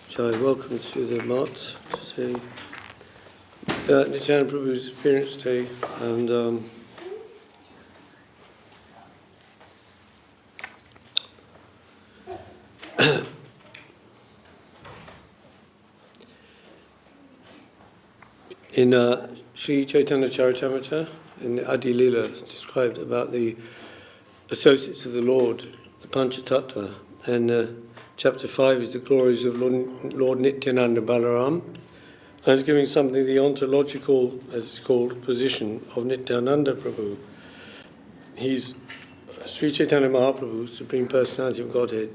Jai, welcome to the Mat today. Nityananda Prabhu's appearance day, and in Sri Chaitanya Charitamrita, in the Adi Lila, described about the associates of the Lord, the Panchatattva, and chapter 5 is the glories of Lord Nityananda Balaram. I was giving something the ontological, as it's called, position of Nityananda Prabhu. He's Sri Chaitanya Mahaprabhu, Supreme Personality of Godhead.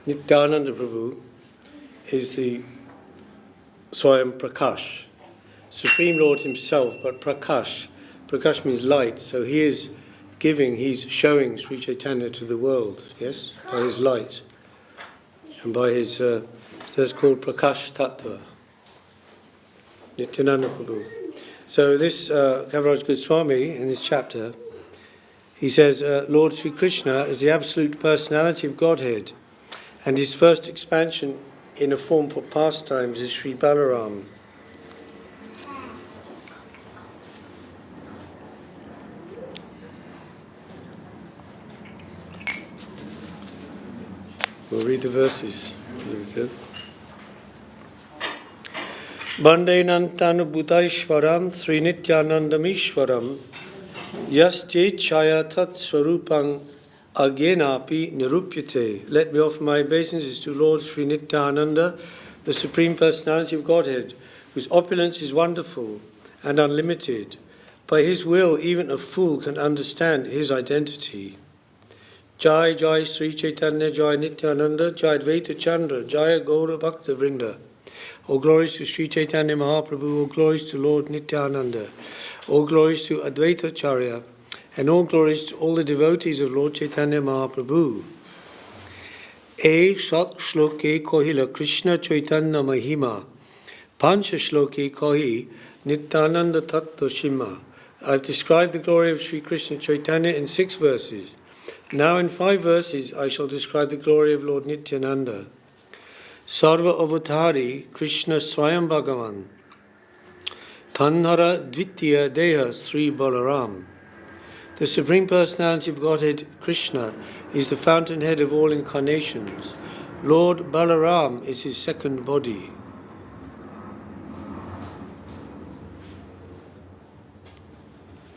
Nityananda Prabhu is the Swayam Prakash, Supreme Lord himself, but Prakash. Prakash means light, so he's showing Sri Chaitanya to the world, yes, by his light. And by his, that's called Prakash Tattva, Nityananda Prabhu. So this Kaviraj Goswami, in this chapter, he says, Lord Sri Krishna is the absolute personality of Godhead, and his first expansion in a form for pastimes is Sri Balaram. We'll read the verses. Here we go. Bande Nantanu Bhutaishwaram Sri Nityanandamishwaram Yasje Chaya Tat Svarupang Agyenapi Nirupyate. Let me offer my obeisances to Lord Sri Nityananda, the Supreme Personality of Godhead, whose opulence is wonderful and unlimited. By his will, even a fool can understand his identity. Jai Jai Sri Chaitanya Jai Nityananda Jai Advaita Chandra Jai Gaura Bhakta Vrinda. All glories to Sri Chaitanya Mahaprabhu, all glories to Lord Nityananda, all glories to Advaita Acharya, and all glories to all the devotees of Lord Chaitanya Mahaprabhu. E Sat Shloke Kohila Krishna Chaitanya Mahima Pancha Shloke Kohi Nityananda Tattva Shima. I've described the glory of Sri Krishna Chaitanya in 6 verses. Now in 5 verses I shall describe the glory of Lord Nityananda. Sarva Avatari Krishna Swayam Bhagavan Tanhara Dvitiya Deha Sri Balaram. The Supreme Personality of Godhead Krishna is the fountainhead of all incarnations. Lord Balaram is his second body.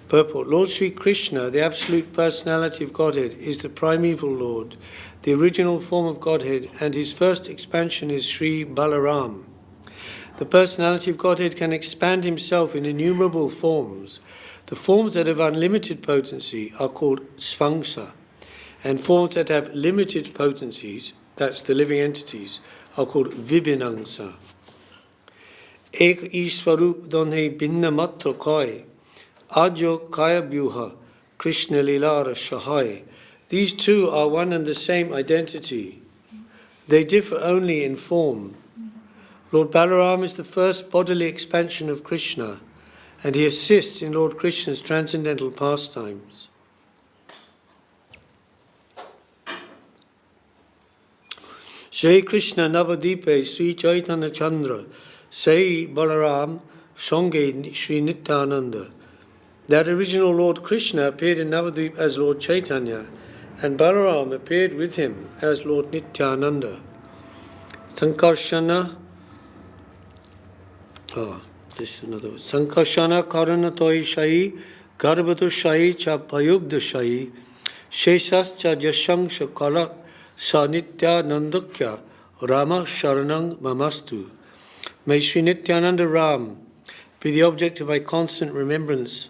Purport. Lord Sri Krishna, the absolute personality of Godhead, is the primeval Lord, the original form of Godhead, and his first expansion is Sri Balaram. The personality of Godhead can expand himself in innumerable forms. The forms that have unlimited potency are called Svangsa, and forms that have limited potencies, that's the living entities, are called Vibhinangsa. Ek Svarup donhe binna matra koi. Ajo Kaya Byuha, Krishna Lilara Shahai. These two are one and the same identity. They differ only in form. Lord Balaram is the first bodily expansion of Krishna, and he assists in Lord Krishna's transcendental pastimes. Shri Krishna Navadipe Sri Chaitanya Chandra Sai Balaram Songe Sri Nityananda. That original Lord Krishna appeared in Navadvip as Lord Chaitanya, and Balaram appeared with him as Lord Nityananda. Sankarshana, this is another one. Sankarshana Karanatoi Shai, Garbhatu Shai Cha Payugda Shai, Shesas Cha Jashang Shakala Sa Nityanandakya Rama Sharanang Mamastu. May Sri Nityananda Ram be the object of my constant remembrance.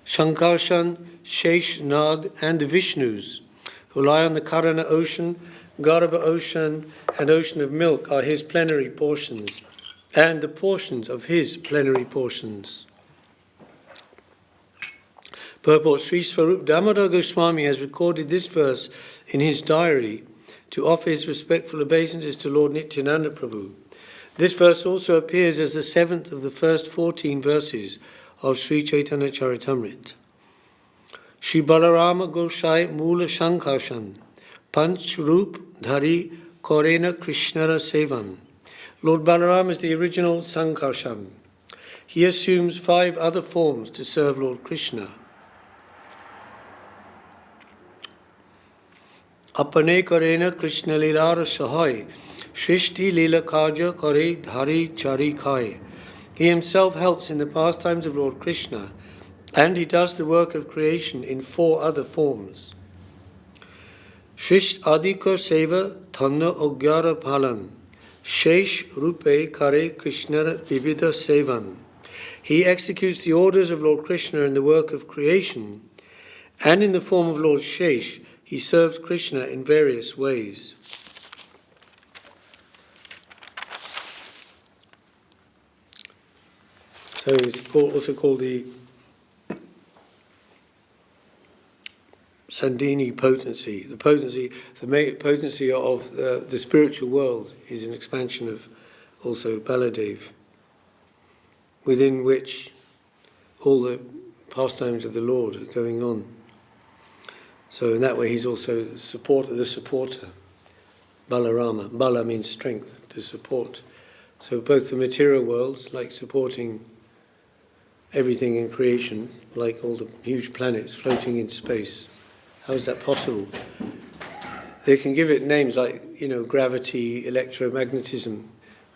Shankarshan, Shesh, Nag, and the Vishnus, who lie on the Karana ocean, Garbha ocean, and ocean of milk, are his plenary portions, and the portions of his plenary portions. Purport. Sri Svarup Damodar Goswami has recorded this verse in his diary to offer his respectful obeisances to Lord Nityananda Prabhu. This verse also appears as the 7th of the first 14 verses of Sri Chaitanya Charitamrita. Shri Balarama Gosai Mula Shankarshan Panch Roop Dhari Korena Krishnara Sevan. Lord Balaram is the original Sankarshan. He assumes 5 other forms to serve Lord Krishna. Apane karena Krishna lilar sahai, Shrishti lila kaja kare dhari chari khai. He himself helps in the pastimes of Lord Krishna, and he does the work of creation in 4 other forms. Shrisht adika seva thanna ogyara palan, Shesh rupe kare Krishna vivida sevan. He executes the orders of Lord Krishna in the work of creation, and in the form of Lord Shesh, he serves Krishna in various ways. So it's also called the Sandhini potency. The potency of the spiritual world is an expansion of also Baladev, within which all the pastimes of the Lord are going on. So in that way he's also the supporter. Balarama. Bala means strength, to support. So both the material worlds, like supporting everything in creation, like all the huge planets floating in space. How is that possible? They can give it names like, gravity, electromagnetism,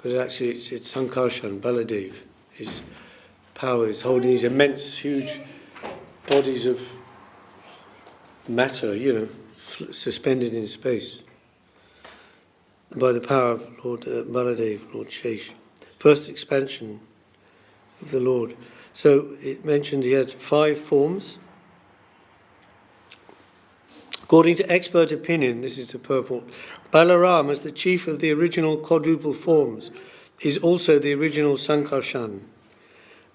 but actually it's Sankarshan, Baladev. His power is holding these immense, huge bodies of matter, suspended in space by the power of Lord Baladev, Lord Shesh. First expansion of the Lord. So it mentioned he had 5 forms. According to expert opinion, this is the purport, Balaram, as the chief of the original quadruple forms, is also the original Sankarshan.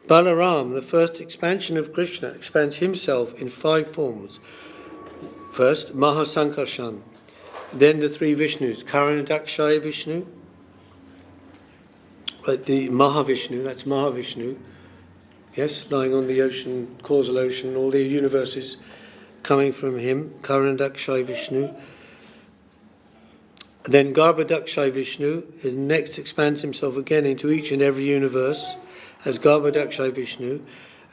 Balaram, the first expansion of Krishna, expands himself in 5 forms. First, Mahasankarshan, then the 3 Vishnus, Karanadakshaya Vishnu, the Mahavishnu, that's Mahavishnu, yes, lying on the ocean, causal ocean, all the universes coming from him, Karanadakshaya Vishnu. Then Garbhodakshaya Vishnu next expands himself again into each and every universe as Garbhodakshaya Vishnu.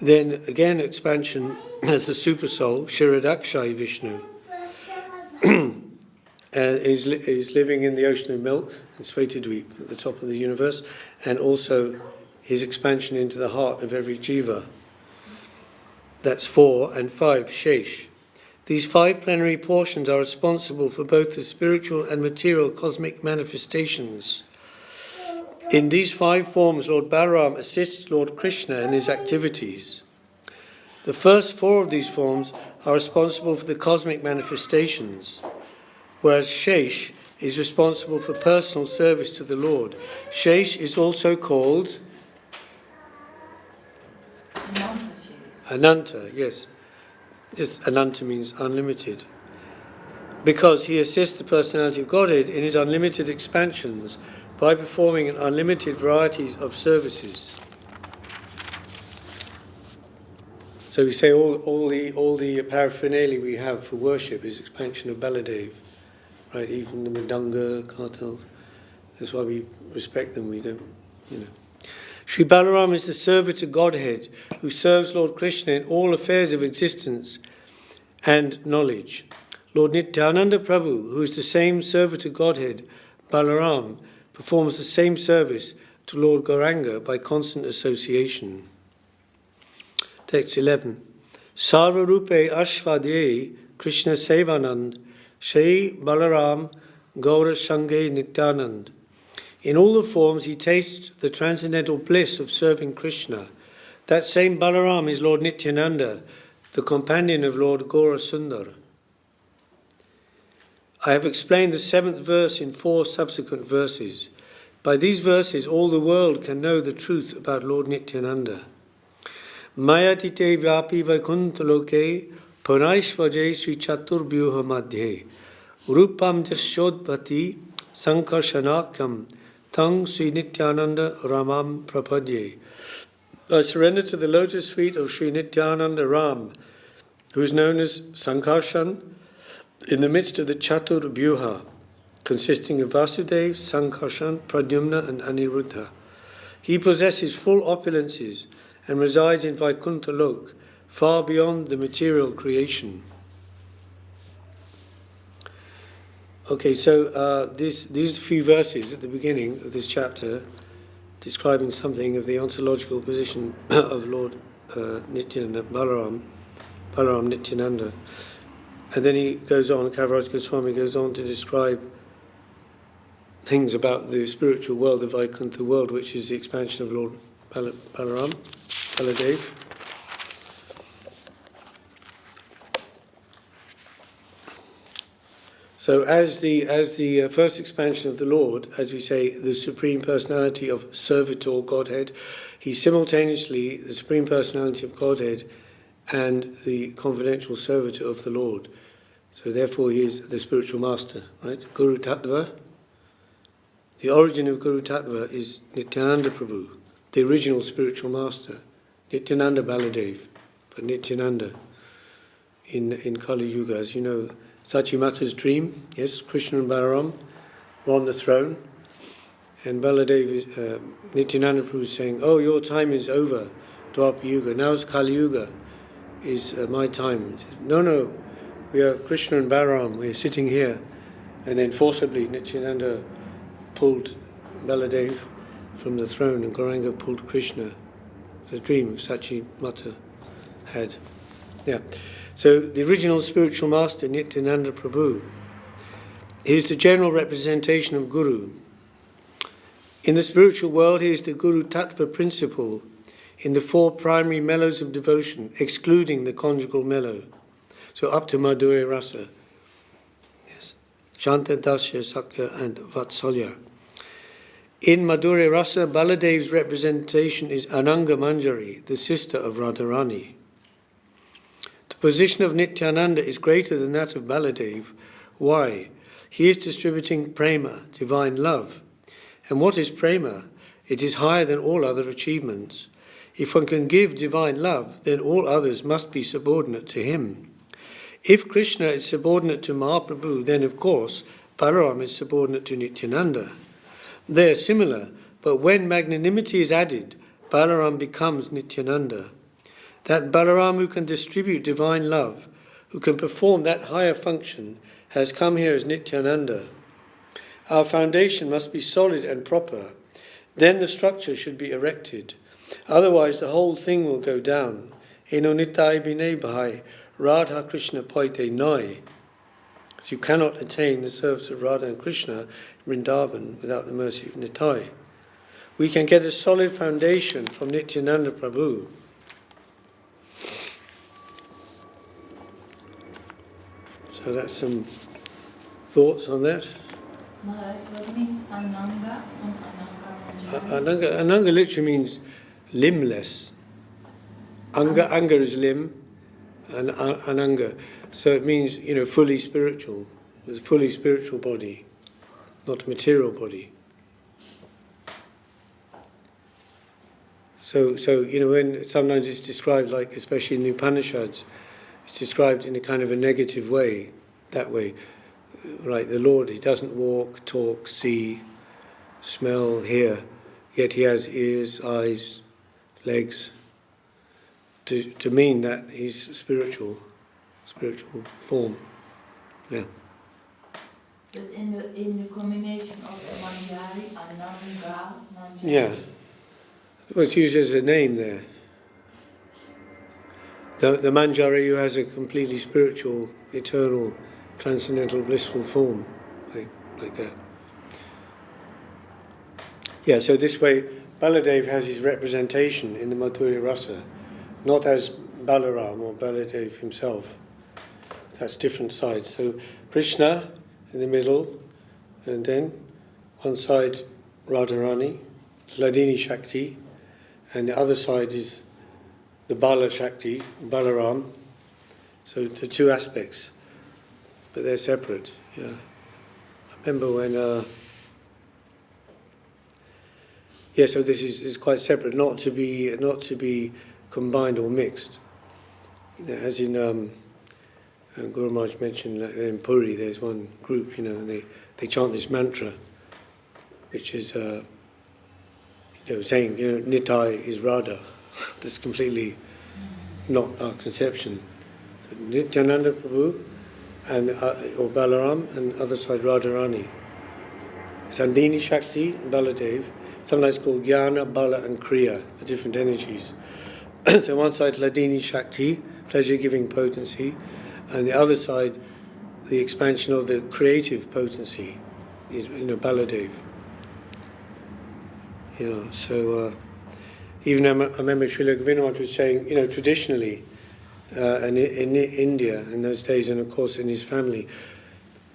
Then again expansion as the super soul, Kshirodakshaya Vishnu. And is living in the ocean of milk, in Svetadweep, at the top of the universe, and also his expansion into the heart of every jiva. That's 4, and 5, Shesh. These 5 plenary portions are responsible for both the spiritual and material cosmic manifestations. In these 5 forms, Lord Balaram assists Lord Krishna in his activities. The first 4 of these forms are responsible for the cosmic manifestations, whereas Shesh is responsible for personal service to the Lord. Shesh is also called Ananta, yes. Yes, Ananta means unlimited. Because he assists the personality of Godhead in his unlimited expansions by performing an unlimited varieties of services. So we say all the paraphernalia we have for worship is expansion of Baladev, right? Even the Mridanga, Kartal. That's why we respect them. We don't, Sri Balaram is the servant to Godhead who serves Lord Krishna in all affairs of existence and knowledge. Lord Nityananda Prabhu, who is the same servant to Godhead, Balaram, performs the same service to Lord Gauranga by constant association. Text 11. Svarup Ashvadye Krishna Sevanand Shri Balaram Gaura Sange Nityanand. In all the forms he tastes the transcendental bliss of serving Krishna. That same Balaram is Lord Nityananda, the companion of Lord Gaura Sundar. I have explained the 7th verse in 4 subsequent verses. By these verses all the world can know the truth about Lord Nityananda. Mayatite vyapi vaikuntaloke panaishvaje sri chaturbhyuha madhye rupam jashodbhati sankarshanakam tang Sri Nityananda Ramam Prapadye. I surrender to the lotus feet of Sri Nityananda Ram, who is known as Sankarshan, in the midst of the Chaturbhyuha. consisting of Vasudev, Sankarshan, Pradyumna and Aniruddha. He possesses full opulences and resides in Vaikuntha Lok, far beyond the material creation. Okay, so these few verses at the beginning of this chapter describing something of the ontological position of Lord Nityananda, Balaram Nityananda. And then he goes on, Kaviraj Goswami goes on to describe things about the spiritual world, the Vaikuntha world, which is the expansion of Lord Baladev. So as the first expansion of the Lord, as we say, the Supreme Personality of Servitor Godhead, he's simultaneously the Supreme Personality of Godhead and the confidential servitor of the Lord. So therefore he is the spiritual master, right? Guru Tattva. The origin of Guru Tattva is Nityananda Prabhu, the original spiritual master. Nityananda Baladev, but Nityananda in Kali Yuga, as you know, Sachimata's dream, yes, Krishna and Balaram were on the throne, and Baladev, Nityananda Prabhu is saying, oh, your time is over, Dwapara Yuga, now it's Kali Yuga, is my time. He says, no, we are Krishna and Balaram, we are sitting here. And then forcibly Nityananda pulled Baladev from the throne and Gauranga pulled Krishna. The dream of Sachimata had. Yeah. So the original spiritual master, Nityananda Prabhu, is the general representation of Guru. In the spiritual world, he is the Guru Tattva principle in the four primary mellows of devotion, excluding the conjugal mellow. So up to Madhurya Rasa. Yes. Shanta, Dasya, Sakya and Vatsalya. In Madhurya Rasa, Baladev's representation is Ananga Manjari, the sister of Radharani. The position of Nityananda is greater than that of Baladev. Why? He is distributing prema, divine love. And what is prema? It is higher than all other achievements. If one can give divine love, then all others must be subordinate to him. If Krishna is subordinate to Mahaprabhu, then of course Balaram is subordinate to Nityananda. They are similar, but when magnanimity is added, Balaram becomes Nityananda. That Balaram who can distribute divine love, who can perform that higher function, has come here as Nityananda. Our foundation must be solid and proper. Then the structure should be erected. Otherwise the whole thing will go down. Eno nitai bine bhai, Radha Krishna poite noi. So you cannot attain the service of Radha and Krishna in Vrindavan without the mercy of Nitai. We can get a solid foundation from Nityananda Prabhu. So that's some thoughts on that. Maharaj, what means Ananga from Ananga? Ananga literally means limbless. Anga is limb, and Ananga. So it means, fully spiritual. It's a fully spiritual body, not a material body. So when sometimes it's described, like especially in the Upanishads, it's described in a kind of a negative way, that way. Like the Lord, he doesn't walk, talk, see, smell, hear, yet he has ears, eyes, legs, to mean that he's spiritual form. Yeah. But in the combination of Manjari, Ananga, Manjari. Yeah. Well, it's used as a name there. The Manjari who has a completely spiritual, eternal, transcendental, blissful form, like that. Yeah, so this way, Baladev has his representation in the Madhurya Rasa, not as Balaram or Baladev himself. That's different sides. So Krishna in the middle, and then one side Radharani, Hladini Shakti, and the other side is the Bala Shakti, Balaram. So the two aspects, but they're separate. Yeah, I remember when. So this is quite separate, not to be combined or mixed. As in Guru Maharaj mentioned, like in Puri, there's one group, and they chant this mantra, which is saying Nitai is Radha. That's completely not our conception. So Nityananda Prabhu and or Balaram, and other side Radharani. Sandini Shakti and Baladev, sometimes called Jnana, Bala and Kriya, the different energies. So one side Ladini Shakti, pleasure-giving potency, and the other side the expansion of the creative potency is Baladev. Yeah, so even I remember Srila Govinda was saying, traditionally in India in those days, and of course in his family,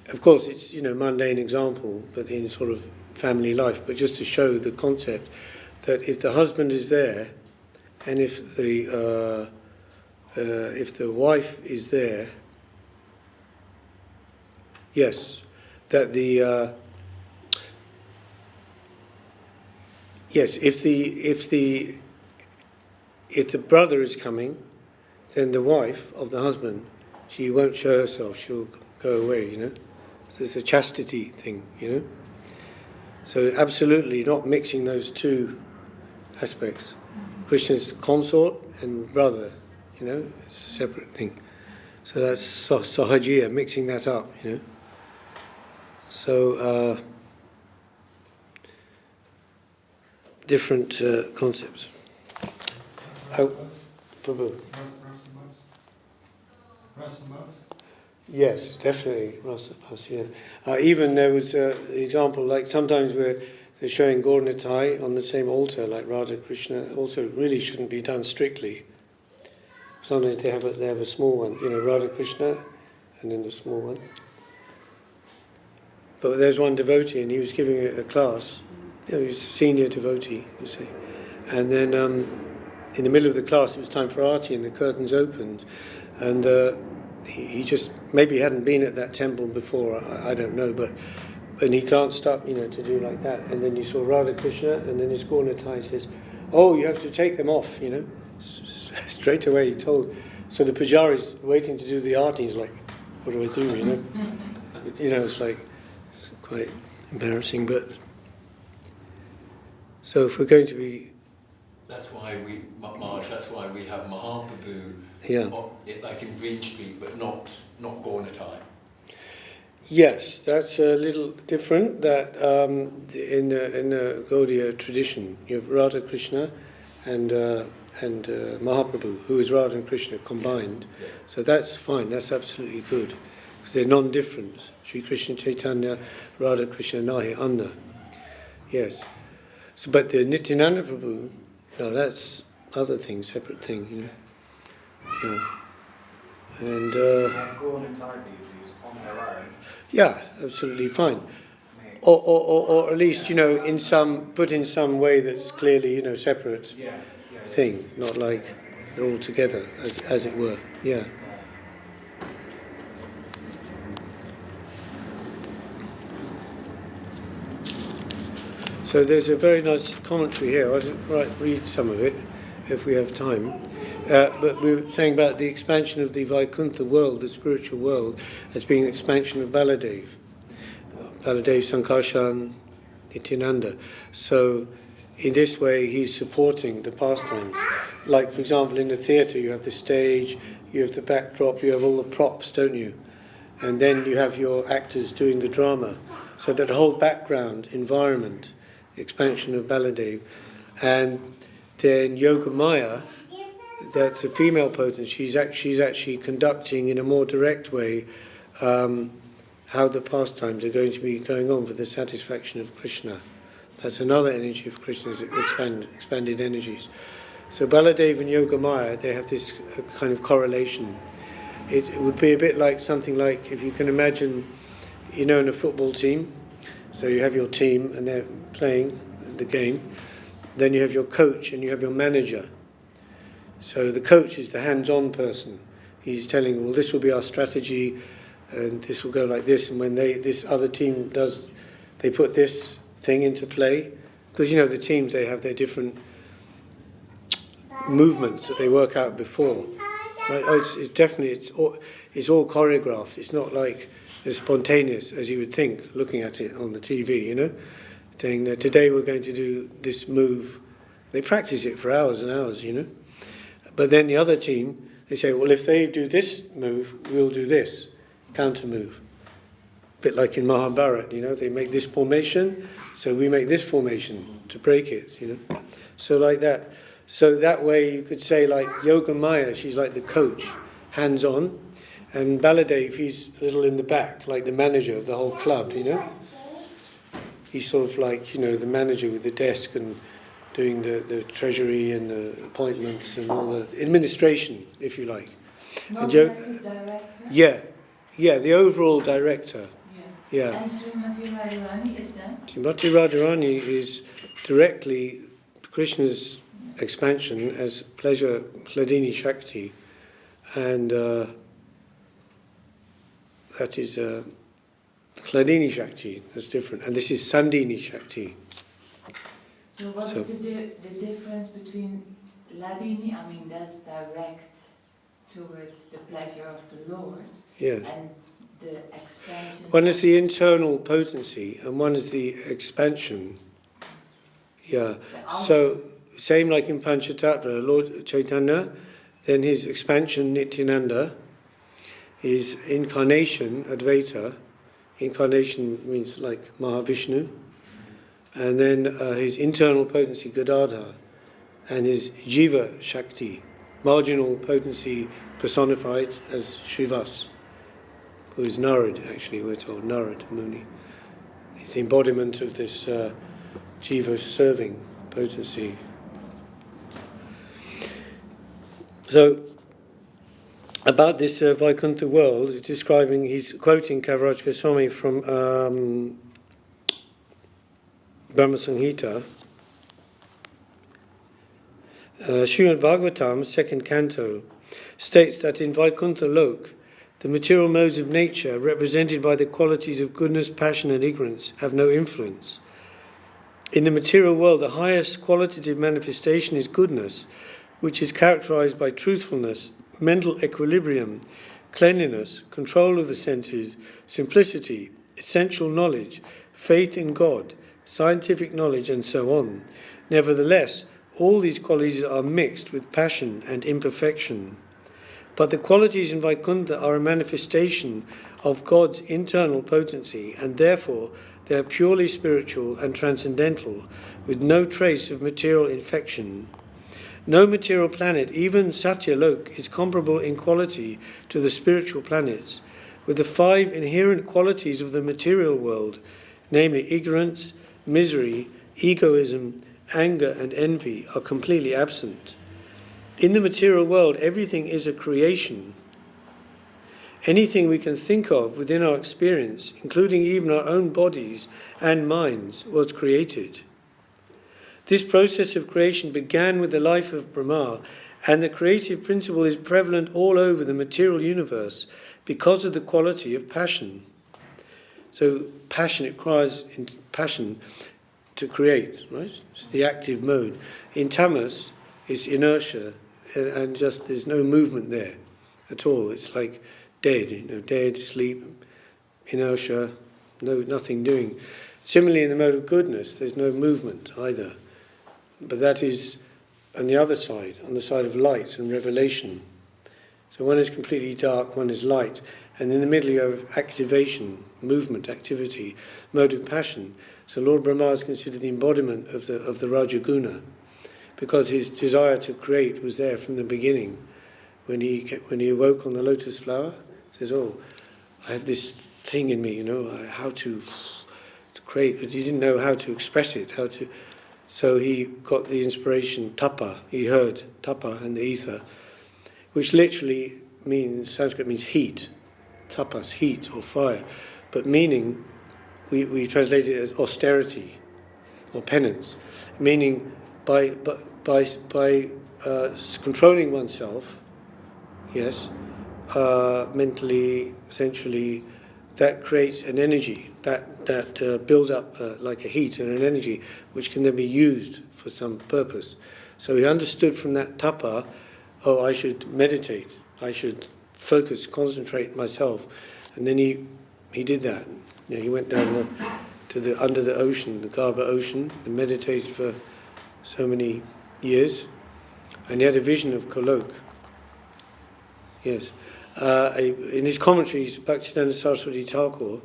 of course it's mundane example, but in sort of family life, but just to show the concept that if the husband is there, and if the wife is there, yes, that the yes, if the brother is coming, then the wife of the husband, she won't show herself, she'll go away, So it's a chastity thing, So absolutely not mixing those two aspects. Krishna's consort and brother, it's a separate thing. So that's sahajiya, mixing that up, So different concepts. Prabhu. Yes, definitely. Yeah. Even there was an example, like sometimes where they're showing Gaur Nitai on the same altar, like Radha Krishna, also really shouldn't be done strictly. Sometimes they have a small one, Radha Krishna, and then a small one. But there's one devotee, and he was giving a class. He was a senior devotee, you see. And then in the middle of the class, it was time for arati, and the curtains opened, and he just maybe hadn't been at that temple before. I don't know, but he can't stop, to do like that. And then you saw Radha Krishna, and then his Gaur Nitai says, "Oh, you have to take them off," Straight away he told. So the pujari's waiting to do the arati. He's like, "What do I do?" It's like it's quite embarrassing, but. So if we're going to be... That's why we have Mahaprabhu, like in Green Street, but not Gaur Nitai. Yes, that's a little different. That in the Gaudiya tradition, you have Radha Krishna and Mahaprabhu, who is Radha and Krishna combined. Yeah. So that's fine. That's absolutely good. Because they're non-different. Sri Krishna Chaitanya, Radha Krishna Nahi Anda. Yes. So, but the Nityananda Prabhu, no, that's other thing, separate thing, Yeah. And Gaur Nitai deities on their own. Yeah, absolutely fine. Or at least, put in some way that's clearly, separate thing, not like they're all together, as it were. Yeah. So there's a very nice commentary here. I'll read some of it if we have time. But we were saying about the expansion of the Vaikuntha world, the spiritual world, as being an expansion of Baladev. Baladev, Sankarshan, Nityananda. So in this way he's supporting the pastimes. Like, for example, in the theatre you have the stage, you have the backdrop, you have all the props, don't you? And then you have your actors doing the drama. So that the whole background, environment, expansion of Baladev. And then Yoga Maya, that's a female potency, she's actually conducting in a more direct way how the pastimes are going to be going on for the satisfaction of Krishna. That's another energy of Krishna's expanded energies. So Baladev and Yoga Maya, they have this kind of correlation. It would be a bit like something like, if you can imagine, in a football team, so you have your team and they're playing the game, then you have your coach and you have your manager. So the coach is the hands-on person. He's telling, well, this will be our strategy, and this will go like this, and when this other team does, they put this thing into play, because the teams, they have their different movements that they work out before. Right? It's definitely, it's all choreographed. It's not like as spontaneous as you would think, looking at it on the TV, you know, saying that today we're going to do this move. They practice it for hours and hours, you know. But then the other team, they say, well, if they do this move, we'll do this, counter move. A bit like in Mahabharata, you know, they make this formation, so we make this formation to break it, you know. So like that. So that way you could say like Yoga Maya, she's like the coach, hands-on, and Baladev, he's a little in the back, like the manager of the whole club, you know. He's sort of like, you know, the manager with the desk and doing the treasury and the appointments and all the administration, if you like. Not And like the director? Yeah, the overall director. Yeah. And Srimati Radharani is that? Srimati Radharani is directly Krishna's expansion as pleasure, Hladini Shakti, and that is Hladini Shakti, that's different, and this is Sandini Shakti. So what is the difference between Hladini, I mean that's direct towards the pleasure of the Lord, and the expansion? One is the internal potency and one is the expansion. Yeah, so same like in Panchatattva, Lord Chaitanya, then his expansion Nityananda, his incarnation Advaita, incarnation means like Mahavishnu, and then his internal potency Gadadhar, and his Jiva Shakti, marginal potency personified as Srivas, who is Narad actually, we're told, Narad Muni. He's the embodiment of this Jiva serving potency. So, about this Vaikuntha world, he's quoting Kaviraj Goswami from Brahma Samhita. Srimad Bhagavatam, 2nd canto, states that in Vaikuntha Lok, the material modes of nature, represented by the qualities of goodness, passion and ignorance, have no influence. In the material world, the highest qualitative manifestation is goodness, which is characterized by truthfulness, mental equilibrium, cleanliness, control of the senses, simplicity, essential knowledge, faith in God, scientific knowledge, and so on. Nevertheless, all these qualities are mixed with passion and imperfection. But the qualities in Vaikuntha are a manifestation of God's internal potency, and therefore they are purely spiritual and transcendental, with no trace of material infection. No material planet, even Satyalok, is comparable in quality to the spiritual planets, with the 5 inherent qualities of the material world, namely ignorance, misery, egoism, anger and envy, are completely absent. In the material world, everything is a creation. Anything we can think of within our experience, including even our own bodies and minds, was created. This process of creation began with the life of Brahma, and the creative principle is prevalent all over the material universe because of the quality of passion. So passion, it requires passion to create, right? It's the active mode. In tamas, it's inertia, and just there's no movement there at all. It's like dead, dead, sleep, inertia, nothing doing. Similarly, in the mode of goodness, there's no movement either. But that is on the other side, on the side of light and revelation. So one is completely dark, one is light. And in the middle you have activation, movement, activity, mode of passion. So Lord Brahma is considered the embodiment of the Rajaguna, because his desire to create was there from the beginning. When he awoke on the lotus flower, he says, "Oh, I have this thing in me, how to create," but he didn't know how to express it, So he got the inspiration, tapa. He heard tapa in the ether, which literally Sanskrit means heat. Tapas, heat or fire. But meaning, we translate it as austerity or penance, meaning by controlling oneself, yes, mentally, essentially, that creates an energy that builds up like a heat and an energy which can then be used for some purpose. So he understood from that tapa, I should meditate, I should focus, concentrate myself, and then he He did that. You know, he went down under the ocean, the Garba Ocean, and meditated for so many years, and he had a vision of Golok. Yes. In his commentaries, Bhakti Saraswati Thakur,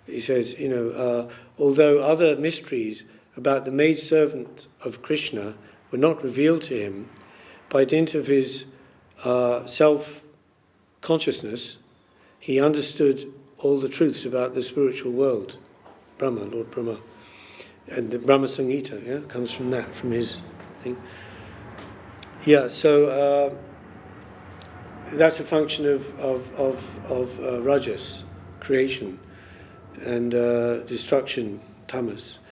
he says, although other mysteries about the maidservant of Krishna were not revealed to him, by dint of his self-consciousness, he understood all the truths about the spiritual world, Brahma, Lord Brahma. And the Brahma Samhita, comes from that, from his thing. Yeah, so that's a function of rajas, creation, and destruction, tamas.